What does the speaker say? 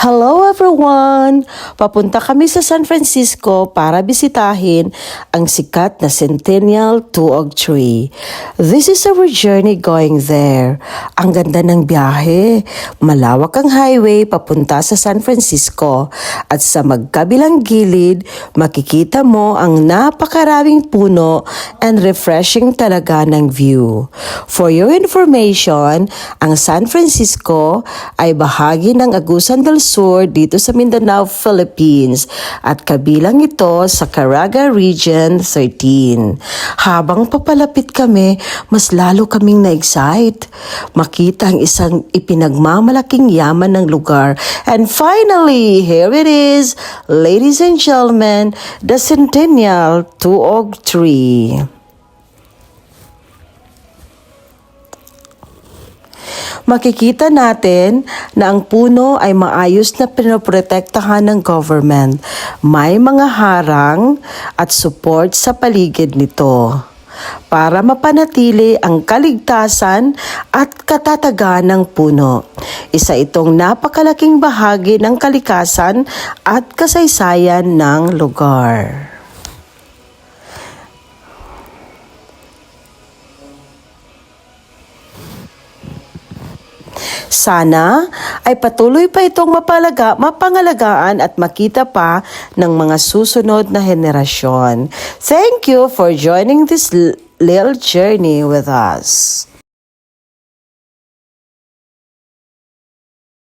Hello everyone! Papunta kami sa San Francisco para bisitahin ang sikat na Centennial Tuog Tree. This is our journey going there. Ang ganda ng biyahe. Malawak ang highway papunta sa San Francisco at sa magkabilang gilid makikita mo ang napakaraming puno and refreshing talaga ng view. For your information, ang San Francisco ay bahagi ng Agusan del Sur dito sa Mindanao, Philippines at kabilang ito sa Caraga Region 13. Habang papalapit kami, mas lalo kaming na-excite. Makita ang isang ipinagmamalaking yaman ng lugar. And finally, here it is, ladies and gentlemen, the Centennial Tuog Tree. Makikita natin na ang puno ay maayos na pinoprotektahan ng government. May mga harang at support sa paligid nito para mapanatili ang kaligtasan at katatagan ng puno. Isa itong napakalaking bahagi ng kalikasan at kasaysayan ng lugar. Sana ay patuloy pa itong mapangalagaan at makita pa ng mga susunod na henerasyon. Thank you for joining this little journey with us.